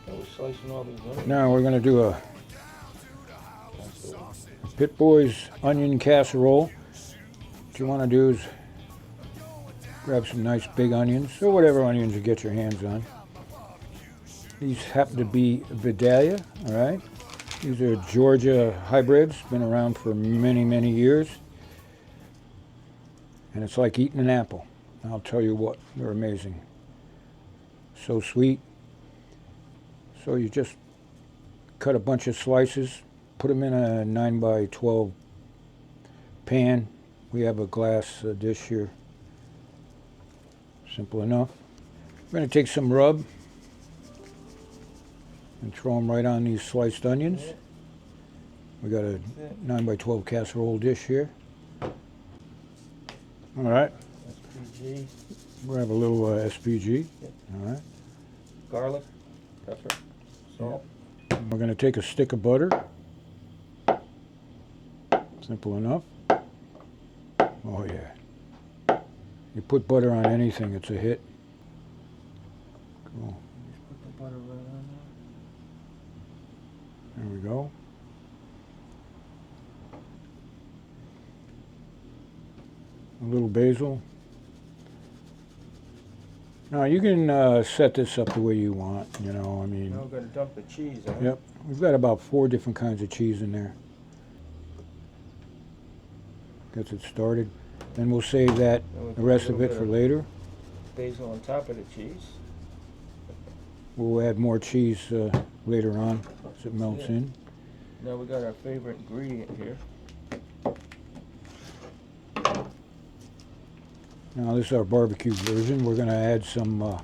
We're slicing all these onions. Now we're going to do a Pit Boys onion casserole. What you want to do is grab some nice big onions, or whatever onions you get your hands on. These happen to be Vidalia, all right? These are Georgia hybrids, been around for many, many years. And it's like eating an apple. I'll tell you what, they're amazing. So sweet. So you just cut a bunch of slices, put them in a 9 by 12 pan. We have a glass dish here. Simple enough. We're going to take some rub and throw them right on these sliced onions. We got a 9 by 12 casserole dish here. All right. SPG. We'll have a little SPG. Yep. All right. Garlic, pepper, salt. We're going to take a stick of butter. Simple enough. Oh yeah. You put butter on anything, it's a hit. Cool. Just put the butter right on There we go. A little basil. Now you can set this up the way you want, you know, I mean. there. Now we're going to dump the cheese on. Yep, we've got about 4 different kinds of cheese in there. Gets it started. Then we'll save that, Then we the put a rest of little it bit for of later. Basil on top of the cheese. We'll add more cheese later on as it melts Yeah. in. Now we got our favorite ingredient here. Now this is our barbecue version. We're going to add some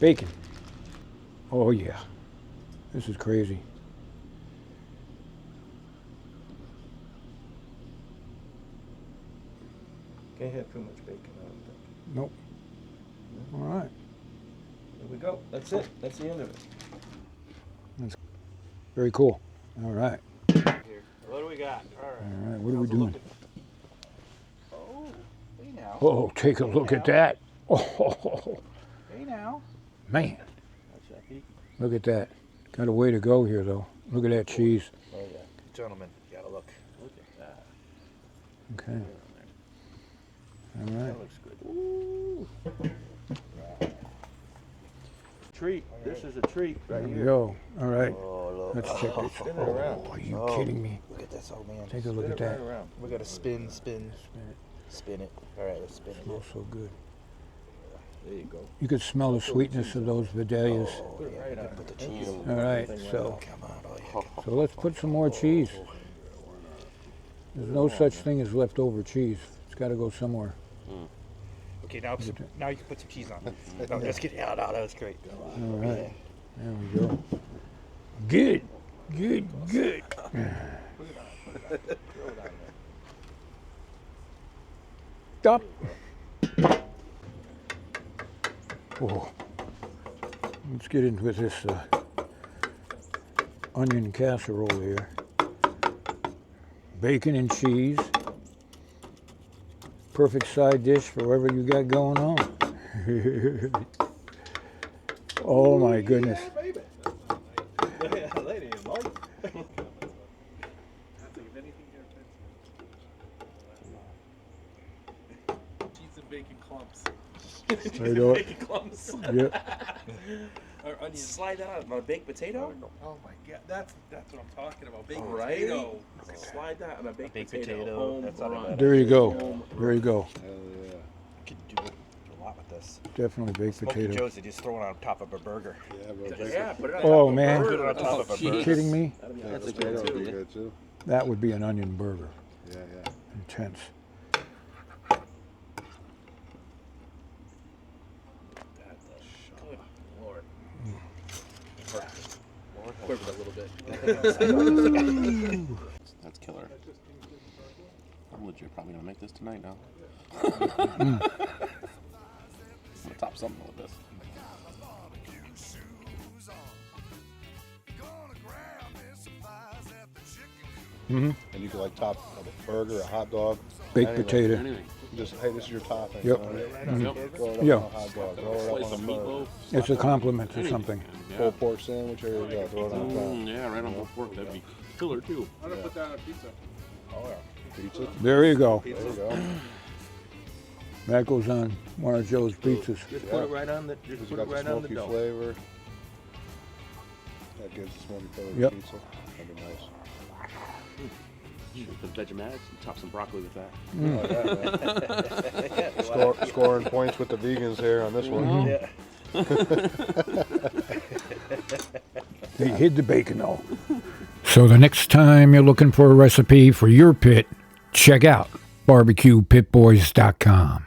bacon. Oh yeah, this is crazy. Can't have too much bacon, I don't think. Nope. All right. There we go. That's it. That's the end of it. Very cool. All right. Here. What do we got? All right. All right. What are we doing? Oh, hey now. Oh, take a look at that. Oh, Hey now. man. That's that peak. Look at that. Got a way to go here, though. Look at that cheese. Oh yeah. Gentlemen, you gotta look. Look at that. Okay. All right. That looks good. Ooh. Treat. This is a treat right There we here. go. All right. Oh, Let's check it. Spin it around. Oh, are you Oh. kidding me? Look at this, oh man. Take a look Spin at it that. right around. We gotta spin. Spin it. Spin it. All right, let's spin it. Smells so good. There you go. You could smell the sweetness of those Vidalias. Oh, Put it yeah, right we gotta on. put the Thank cheese. you. All right, Everything so Come on, oh yeah. so let's put some more cheese. There's no such thing as leftover cheese. It's got to go somewhere. Okay, now you can put some cheese on. No, just kidding. Yeah, no, that was great. All right. There we go. Good. Good. Good. Throw it on there. Stop. Oh. Let's get into this onion casserole here. Bacon and cheese. Perfect side dish for whatever you got going on. Oh my goodness. Lady, Mike. Cheese and bacon clumps. There you go. Bacon clumps. Yep. Or onions. Slide that on a baked potato. Oh my god, that's what I'm talking about. Baked Right? potato. Slide that on a baked, Baked potato. potato, Home that's not a run. bad There you go. Home There you go. Could do a lot with this. Definitely baked Smoky potato. Joe's, they just throw it on top of a burger. Yeah, put it on Oh, top man. Of a Put it burger. on top of a Are you burger. kidding me? That'd be That's awesome. good That'll be too. good too. That would be an onion burger. Yeah, yeah. Intense. Good lord. Lord help Quivered a little bit. That's killer. I'm legit probably gonna make this tonight now. I'm gonna top something with this. Mm-hmm. And you can like top of a burger, a hot dog. Baked anything. potato. Anything. Just, hey, this is your topping. Yep. You know? Yep. Throw it up Yeah. on a hot dog. Throw it Slice up of on a burger. meatloaf. It's a compliment to something. Yeah. Pulled pork sandwich, there you go. Throw it on top. Yeah, right on the fork. That'd be killer too. I'm gonna put that on pizza. Oh, yeah. Pizza. There you go. There you go. That goes on one of Joe's pizzas. Just put it right on the. Just It's put got it the right on the smoky dough. flavor. That gives the smoky flavor to Yep. pizza. That'd be nice. Put Vegematics and chop some broccoli with that. Oh, yeah, man. Scoring points with the vegans here on this one. Yeah. They hid the bacon though. So the next time you're looking for a recipe for your pit, check out BBQPitBoys.com.